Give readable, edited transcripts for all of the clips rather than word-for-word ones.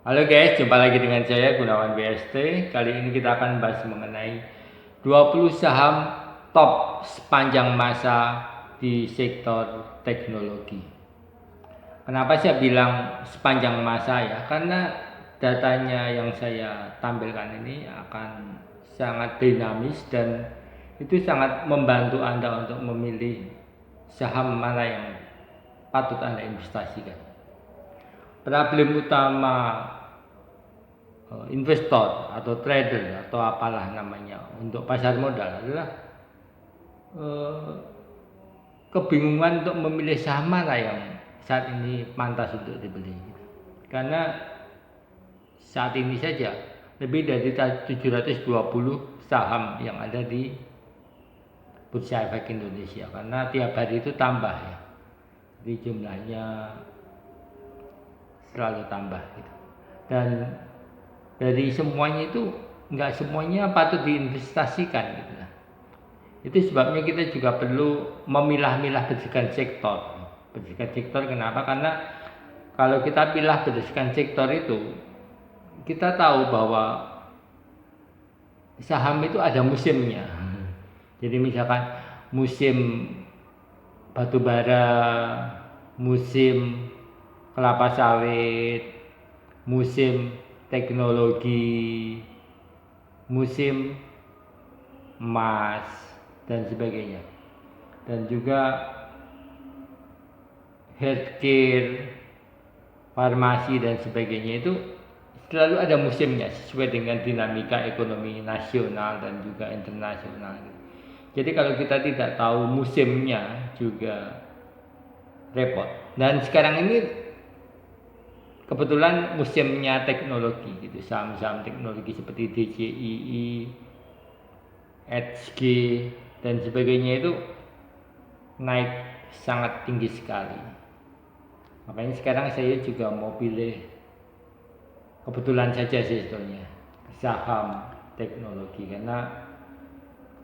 Halo guys, jumpa lagi dengan saya Gunawan BST. Kali ini kita akan bahas mengenai 20 saham top sepanjang masa di sektor teknologi. Kenapa saya bilang sepanjang masa ya? Karena datanya yang saya tampilkan ini akan sangat dinamis dan itu sangat membantu Anda untuk memilih saham mana yang patut Anda investasikan. Problem utama investor atau trader atau apalah namanya untuk pasar modal adalah kebingungan untuk memilih saham mana yang saat ini pantas untuk dibeli. Karena saat ini saja lebih dari 720 saham yang ada di Bursa Efek Indonesia, karena tiap hari itu tambah ya. Jadi jumlahnya selalu tambah gitu. Dan dari semuanya itu nggak semuanya patut diinvestasikan gitu. Itu sebabnya kita juga perlu memilah-milah berdasarkan sektor. Berdasarkan sektor kenapa? Karena kalau kita pilah berdasarkan sektor itu, kita tahu bahwa saham itu ada musimnya. Jadi misalkan musim batu bara, musim kelapa sawit, musim teknologi, musim emas dan sebagainya, dan juga healthcare, farmasi dan sebagainya itu selalu ada musimnya sesuai dengan dinamika ekonomi nasional dan juga internasional. Jadi kalau kita tidak tahu musimnya juga repot. Dan sekarang ini kebetulan musimnya teknologi gitu, saham-saham teknologi seperti DJII, HG dan sebagainya itu naik sangat tinggi sekali. Makanya sekarang saya juga mau pilih, kebetulan saja sih sebetulnya, saham teknologi, karena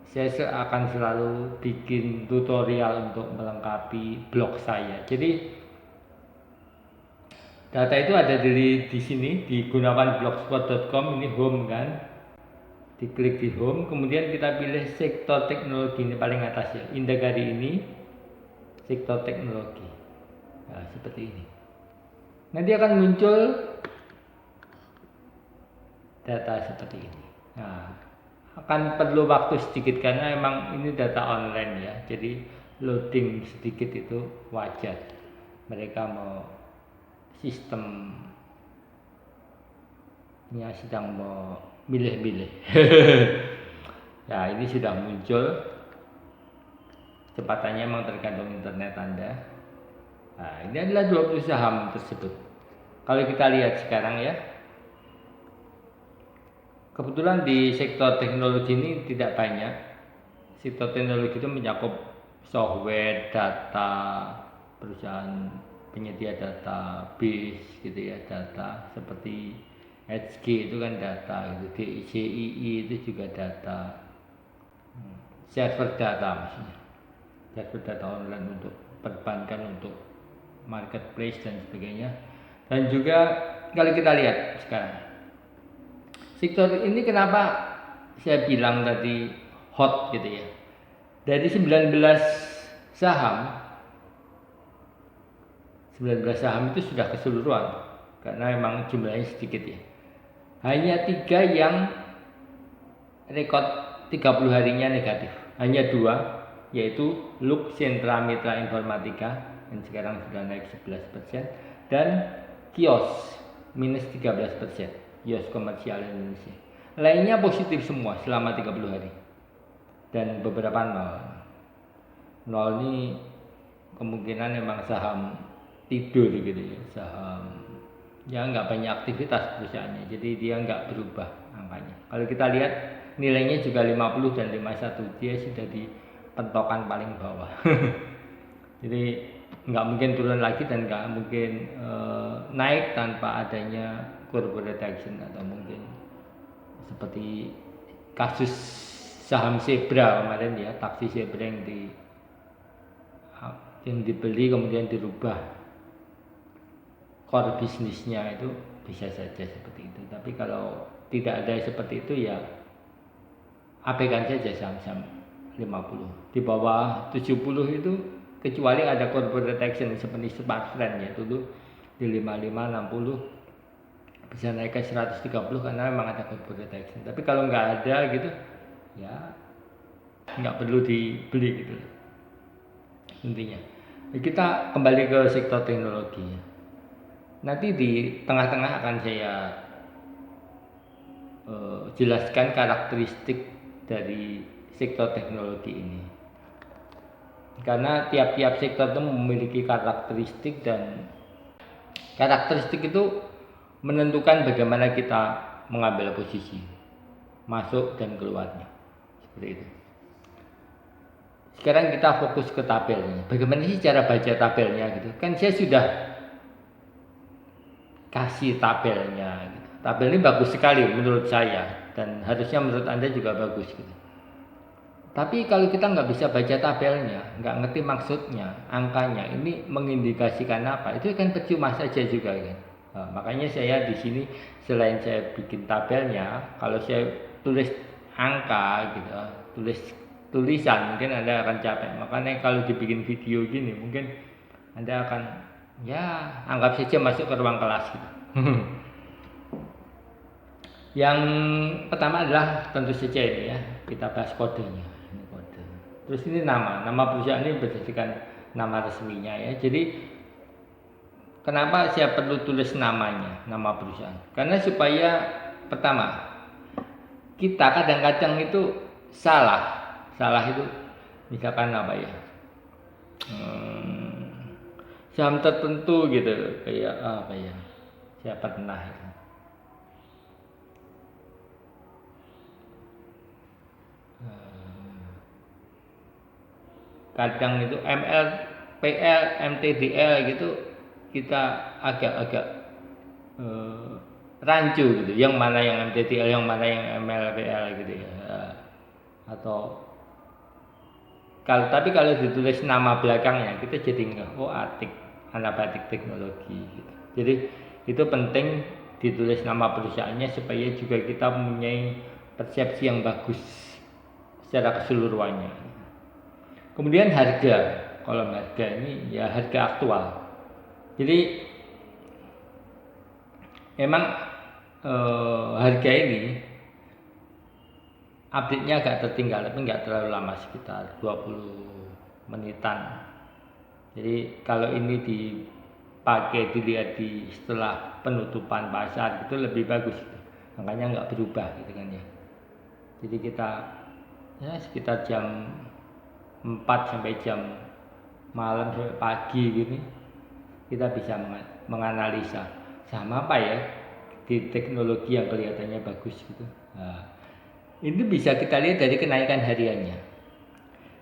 saya akan selalu bikin tutorial untuk melengkapi blog saya. Jadi data itu ada di sini di gunawanblogspot.com, ini home kan. Diklik di home, kemudian kita pilih sektor teknologi, ini paling atas ya, Indagari ini sektor teknologi. Nah, seperti ini. Nanti akan muncul data seperti ini. Nah, akan perlu waktu sedikit karena emang ini data online ya, jadi loading sedikit itu wajar. Mereka mau sistemnya sedang mau milih-milih. Ya, ini sudah muncul. Kecepatannya memang tergantung internet Anda. Nah, ini adalah 20 saham tersebut. Kalau kita lihat sekarang ya, kebetulan di sektor teknologi ini tidak banyak. Sektor teknologi itu mencakup software, data, perusahaan penyedia database gitu ya, data seperti HG itu kan data gitu, DJII itu juga data, server data maksudnya, server data online untuk perbankan, untuk marketplace dan sebagainya. Dan juga kalau kita lihat sekarang sektor ini kenapa saya bilang tadi hot gitu ya, dari 19 saham 19 saham itu sudah keseluruhan karena memang jumlahnya sedikit ya, hanya 3 yang rekod 30 harinya negatif, hanya 2, yaitu Lux Sentra Mitra Informatika yang sekarang sudah naik 11%, dan Kios minus 13%, Kios Komersial Indonesia. Lainnya positif semua selama 30 hari, dan beberapa nol ini kemungkinan memang saham tidur gitu ya, saham ya nggak banyak aktivitas perusahaannya, jadi dia nggak berubah angkanya. Kalau kita lihat nilainya juga 50 dan 51, dia sudah di pentokan paling bawah. Jadi nggak mungkin turun lagi dan nggak mungkin naik tanpa adanya corporate action, atau mungkin seperti kasus saham Zebra kemarin ya, taksi Zebra yang dibeli kemudian dirubah core bisnisnya itu bisa saja seperti itu. Tapi kalau tidak ada seperti itu ya abaikan saja saham-saham 50. Di bawah 70 itu kecuali ada corporate action seperti Smartfren ya dulu di 55 60 bisa naik ke 130 karena memang ada corporate action. Tapi kalau nggak ada gitu ya nggak perlu dibeli gitu intinya. Kita kembali ke sektor teknologi. Nanti di tengah-tengah akan saya jelaskan karakteristik dari sektor teknologi ini. Karena tiap-tiap sektor itu memiliki karakteristik dan karakteristik itu menentukan bagaimana kita mengambil posisi masuk dan keluarnya. Seperti itu. Sekarang kita fokus ke tabelnya. Bagaimana sih cara baca tabelnya gitu? Kan saya sudah kasih tabelnya gitu. Tabel ini bagus sekali menurut saya dan harusnya menurut Anda juga bagus gitu. Tapi kalau kita nggak bisa baca tabelnya, nggak ngerti maksudnya, angkanya, ini mengindikasikan apa? Itu kan percuma saja juga kan. Nah, makanya saya di sini selain saya bikin tabelnya, kalau saya tulis angka gitu, tulis tulisan mungkin Anda akan capek. Makanya kalau dibikin video gini mungkin Anda akan ya anggap saja masuk ke ruang kelas gitu. Yang pertama adalah tentu saja ini ya, kita bahas kodenya. Terus ini nama perusahaan ini berdasarkan nama resminya ya. Jadi kenapa saya perlu tulis namanya, nama perusahaan? Karena supaya pertama kita kadang-kadang itu salah itu misalkan apa ya? Saham tertentu gitu kayak apa ya? Saya pernah ya. Kadang itu ML, PL, MTDL gitu kita agak-agak rancu gitu. Yang mana yang MTDL, yang mana yang ML, PL gitu ya. Atau tapi kalau ditulis nama belakangnya kita jadi nggak atik anabatik teknologi gitu. Jadi itu penting ditulis nama perusahaannya supaya juga kita mempunyai persepsi yang bagus secara keseluruhannya. Kemudian harga, kolom harga ini ya harga aktual. Jadi memang harga ini update-nya agak tertinggal, tapi nggak terlalu lama, sekitar 20 menitan. Jadi kalau ini dipakai dilihat di setelah penutupan pasar itu lebih bagus, gitu. Makanya nggak berubah gitu kan ya. Jadi kita ya sekitar jam 4 sampai jam malam sampai pagi gini kita bisa menganalisa sama apa ya di teknologi yang kelihatannya bagus gitu. Nah, ini bisa kita lihat dari kenaikan hariannya.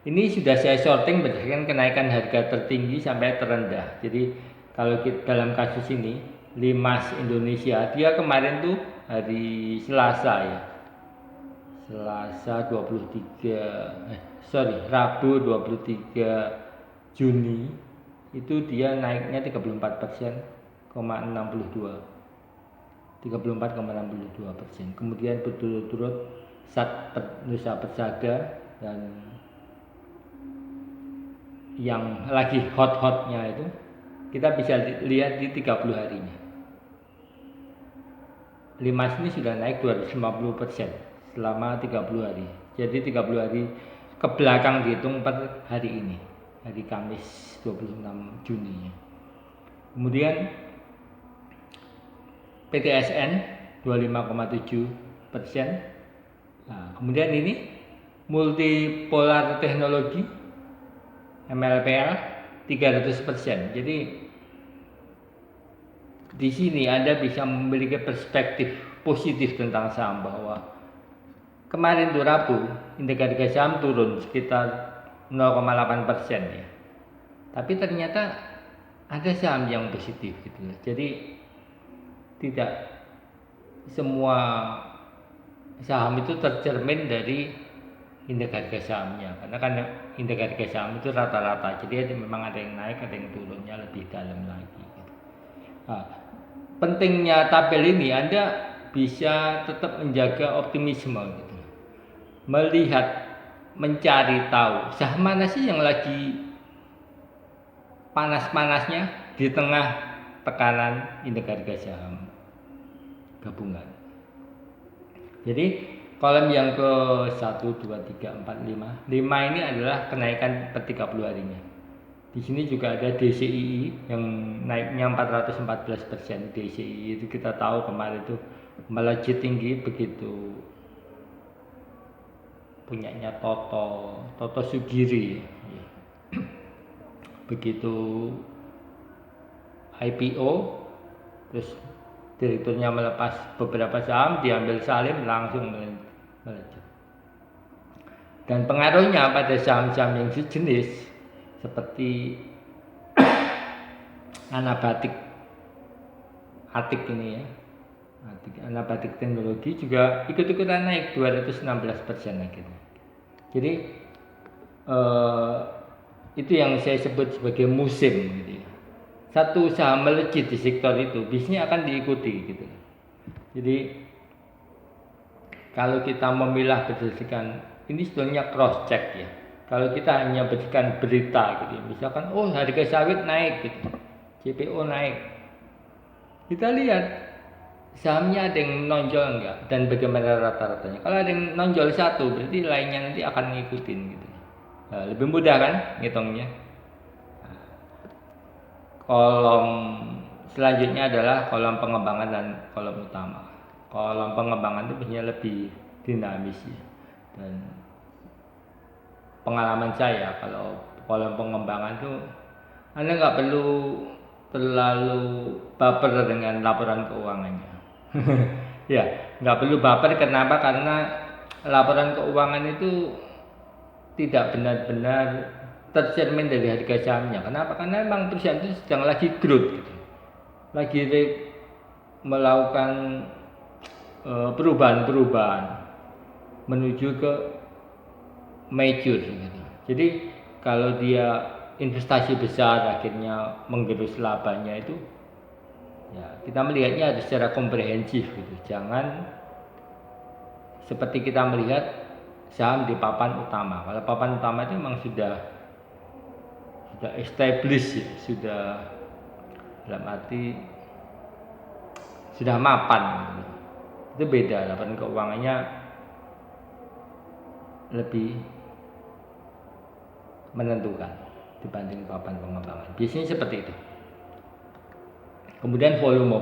Ini sudah saya sorting berdasarkan kenaikan harga tertinggi sampai terendah. Jadi kalau kita, dalam kasus ini Limas Indonesia dia kemarin tuh hari Selasa ya. Selasa 23 Rabu 23 Juni itu dia naiknya 34,62%. Kemudian berturut-turut Nusa Persada dan yang lagi hot-hotnya itu kita bisa lihat di 30 harinya. Limas ini sudah naik 250% selama 30 hari. Jadi 30 hari ke belakang dihitung per hari ini, hari Kamis 26 Juni. Kemudian PTSN 25,7%. Nah, kemudian ini Multipolar Teknologi MLPL 300%. Jadi di sini Anda bisa memiliki perspektif positif tentang saham bahwa kemarin tuh Rabu indeks harga saham turun sekitar 0,8% ya. Tapi ternyata ada saham yang positif gitu. Jadi tidak semua saham itu tercermin dari indeks harga sahamnya. Karena kan indeks harga saham itu rata-rata. Jadi memang ada yang naik, ada yang turunnya lebih dalam lagi. Gitu. Nah, pentingnya tabel ini Anda bisa tetap menjaga optimisme gitu. Melihat, mencari tahu saham mana sih yang lagi panas-panasnya di tengah tekanan indeks harga saham gabungan. Jadi kolom yang ke 1, 2, 3, 4, 5 ini adalah kenaikan per 30 harinya. Di sini juga ada DCII yang naiknya 414%. DCII itu kita tahu kemarin itu melejit tinggi begitu punyanya Toto Sugiri. Begitu IPO terus direkturnya melepas beberapa saham, diambil Salim, langsung melejit. Dan pengaruhnya pada saham-saham yang sejenis seperti Anabatik Atik ini ya, Anabatik Teknologi juga ikut-ikutan naik 216% akhirnya. Jadi itu yang saya sebut sebagai musim gitu ya. Satu saham melejit di sektor itu bisnisnya akan diikuti gitu. Jadi kalau kita memilah berdasarkan ini sebenarnya cross check ya. Kalau kita hanya berdasarkan berita gitu, misalkan oh harga sawit naik gitu, CPO naik, kita lihat sahamnya ada yang menonjol enggak dan bagaimana rata-ratanya. Kalau ada yang menonjol satu, berarti lainnya nanti akan ngikutin gitu. Nah, lebih mudah kan ngitungnya. Kolom selanjutnya adalah kolom pengembangan dan kolom utama. Kolom pengembangan itu biasanya lebih dinamis ya. Dan pengalaman saya kalau kolom pengembangan itu Anda nggak perlu terlalu baper dengan laporan keuangannya. Ya, nggak perlu baper. Kenapa? Karena laporan keuangan itu tidak benar-benar tercermin dari harga sahamnya. Kenapa? Karena memang perusahaan itu sedang lagi growth gitu. Lagi melakukan perubahan-perubahan menuju ke mature gitu. Jadi kalau dia investasi besar akhirnya menggerus labanya itu ya kita melihatnya harus secara komprehensif gitu. Jangan seperti kita melihat saham di papan utama. Kalau papan utama itu memang sudah established ya, sudah dalam arti sudah mapan gitu. Itu beda, laporan keuangannya lebih menentukan dibanding papan pengembangan. Biasanya seperti itu. Kemudian volume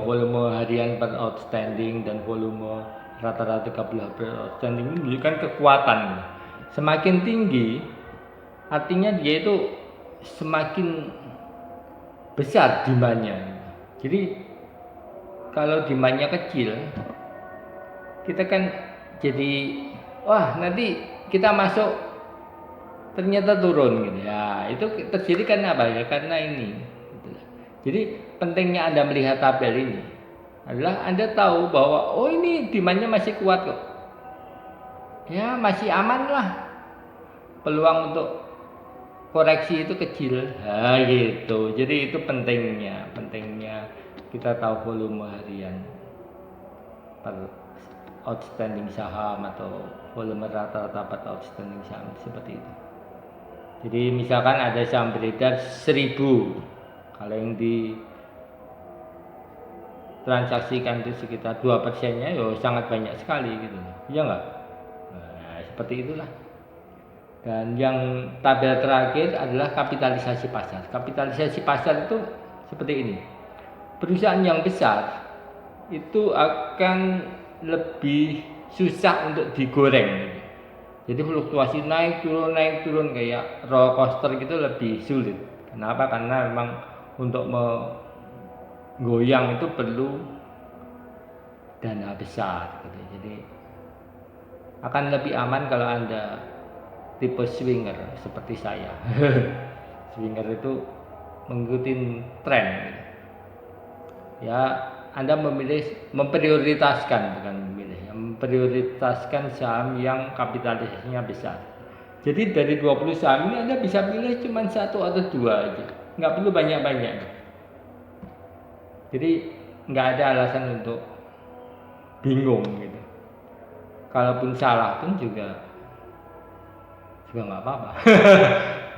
harian per outstanding dan volume rata-rata 30 hari per outstanding ini menunjukkan kekuatan. Semakin tinggi artinya dia itu semakin besar demand-nya. Jadi kalau demand-nya kecil, kita kan jadi wah nanti kita masuk ternyata turun gitu ya. Itu terjadi karena apa ya? Karena ini. Gitu. Jadi pentingnya Anda melihat tabel ini adalah Anda tahu bahwa oh ini demand-nya masih kuat kok. Ya masih aman lah. Peluang untuk koreksi itu kecil. Nah, gitu. Jadi itu pentingnya kita tahu volume harian per outstanding saham atau volume rata-rata per outstanding saham seperti itu. Jadi misalkan ada saham beredar 1000, kalau yang ditransaksikan itu sekitar 2%-nya ya sangat banyak sekali gitu. Iya enggak? Nah, seperti itulah. Dan yang tabel terakhir adalah kapitalisasi pasar. Kapitalisasi pasar itu seperti ini. Perusahaan yang besar itu akan lebih susah untuk digoreng. Jadi fluktuasi naik turun kayak roller coaster gitu lebih sulit. Kenapa? Karena memang untuk menggoyang itu perlu dana besar gitu. Jadi akan lebih aman kalau Anda tipe swinger seperti saya. Swinger itu mengikuti tren gitu. Ya, Anda memprioritaskan saham yang kapitalisasinya besar. Jadi dari 20 saham ini Anda bisa pilih cuma 1 atau 2 aja. Nggak perlu banyak-banyak. Jadi nggak ada alasan untuk bingung gitu. Kalaupun salah pun juga nggak apa-apa.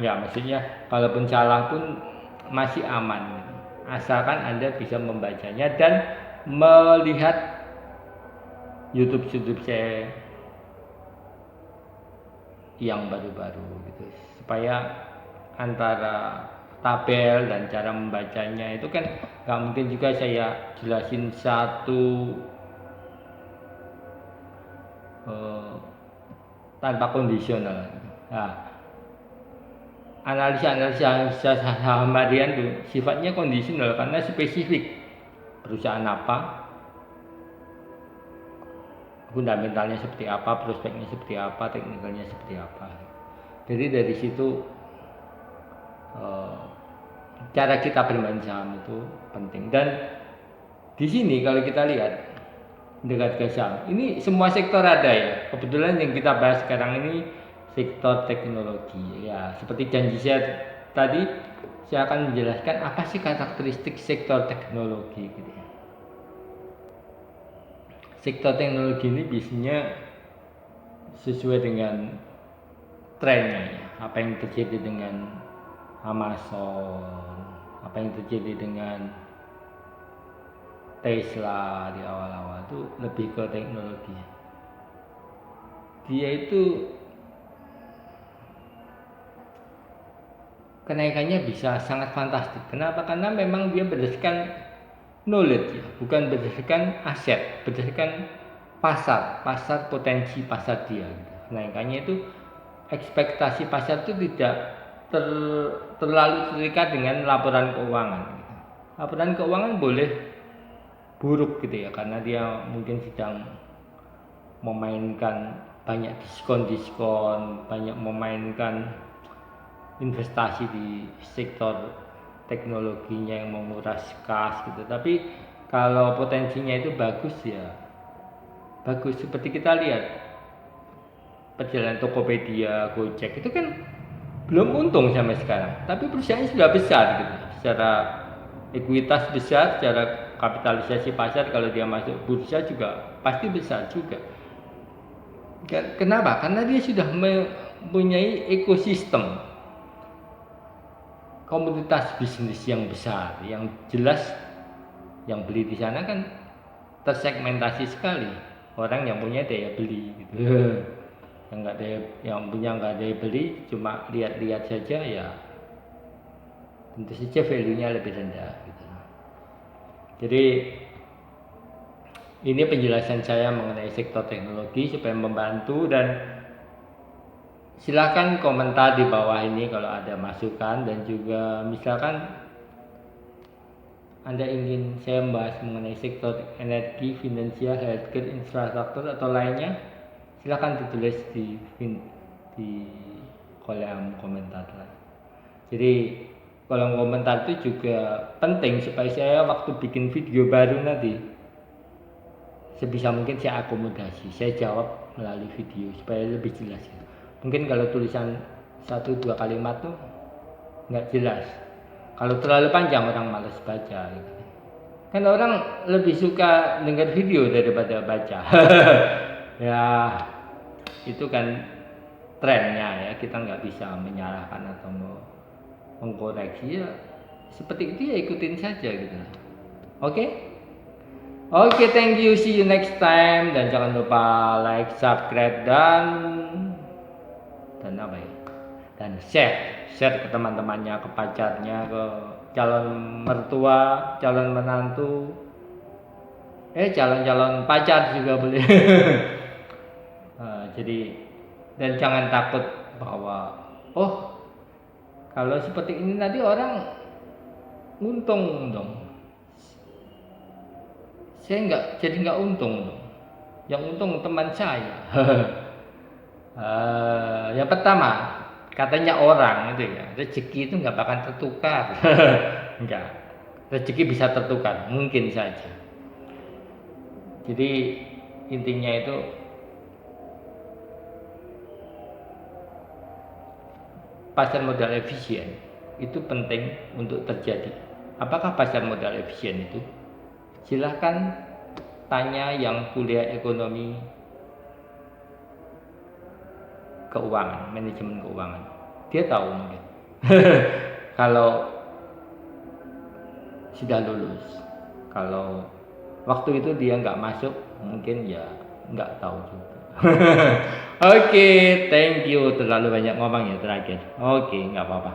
Ya maksudnya kalaupun salah pun masih aman gitu. Asalkan Anda bisa membacanya dan melihat YouTube saya yang baru-baru gitu, supaya antara tabel dan cara membacanya itu kan nggak mungkin juga saya jelasin satu tanpa kondisional. Nah, analisa saham harian tuh sifatnya kondisional karena spesifik perusahaan apa, fundamentalnya seperti apa, prospeknya seperti apa, teknikalnya seperti apa. Jadi dari situ cara kita bermain saham itu penting. Dan di sini kalau kita lihat dekat ke saham, ini semua sektor ada ya. Kebetulan yang kita bahas sekarang ini sektor teknologi. Ya, seperti janji saya tadi, saya akan menjelaskan apa sih karakteristik sektor teknologi gitu ya. Sektor teknologi ini biasanya sesuai dengan trennya ya. Apa yang terjadi dengan Amazon, apa yang terjadi dengan Tesla di awal-awal itu lebih ke teknologi. Dia itu kenaikannya bisa sangat fantastik. Kenapa? Karena memang dia berdasarkan knowledge ya, bukan berdasarkan aset, berdasarkan pasar potensi pasar dia gitu. Kenaikannya itu ekspektasi pasar itu tidak terlalu terikat dengan laporan keuangan gitu. Laporan keuangan boleh buruk gitu ya, karena dia mungkin sedang memainkan banyak diskon, banyak memainkan investasi di sektor teknologinya yang menguras kas gitu. Tapi kalau potensinya itu bagus ya bagus. Seperti kita lihat perjalanan Tokopedia, Gojek itu kan belum untung sampai sekarang, tapi perusahaannya sudah besar gitu, secara ekuitas besar, secara kapitalisasi pasar kalau dia masuk bursa juga pasti besar juga. Kenapa? Karena dia sudah mempunyai ekosistem komunitas bisnis yang besar, yang jelas yang beli di sana kan tersegmentasi sekali, orang yang punya daya beli gitu. Yang punya nggak daya beli, cuma lihat-lihat saja ya tentu saja value-nya lebih rendah gitu. Jadi ini penjelasan saya mengenai sektor teknologi supaya membantu, dan silakan komentar di bawah ini kalau ada masukan, dan juga misalkan Anda ingin saya membahas mengenai sektor energi, finansial, healthcare, infrastruktur atau lainnya, silakan ditulis di kolom komentar. Jadi kolom komentar itu juga penting supaya saya waktu bikin video baru nanti sebisa mungkin saya akomodasi, saya jawab melalui video supaya lebih jelas. Mungkin kalau tulisan 1-2 kalimat tuh nggak jelas. Kalau terlalu panjang orang malas baca gitu. Kan orang lebih suka dengar video daripada baca. Ya itu kan trennya ya, kita nggak bisa menyalahkan atau mengkoreksi ya, seperti itu ya ikutin saja gitu. Oke, thank you, see you next time, dan jangan lupa like, subscribe, dan apa ya, dan share ke teman-temannya, ke pacarnya, ke calon mertua, calon menantu, calon pacar juga boleh. Jadi, dan jangan takut bahwa kalau seperti ini nanti orang untung dong. Saya nggak untung dong. Yang untung teman saya. Yang pertama, katanya orang itu ya, rezeki itu nggak bakal tertukar. Enggak, rezeki bisa tertukar, mungkin saja. Jadi intinya itu pasar modal efisien itu penting untuk terjadi. Apakah pasar modal efisien itu? Silahkan tanya yang kuliah ekonomi keuangan, manajemen keuangan. Dia tahu mungkin. Kalau sudah lulus. Kalau waktu itu dia nggak masuk, mungkin ya nggak tahu juga. Oke, thank you. Terlalu banyak ngomong ya terakhir. Oke, nggak apa-apa.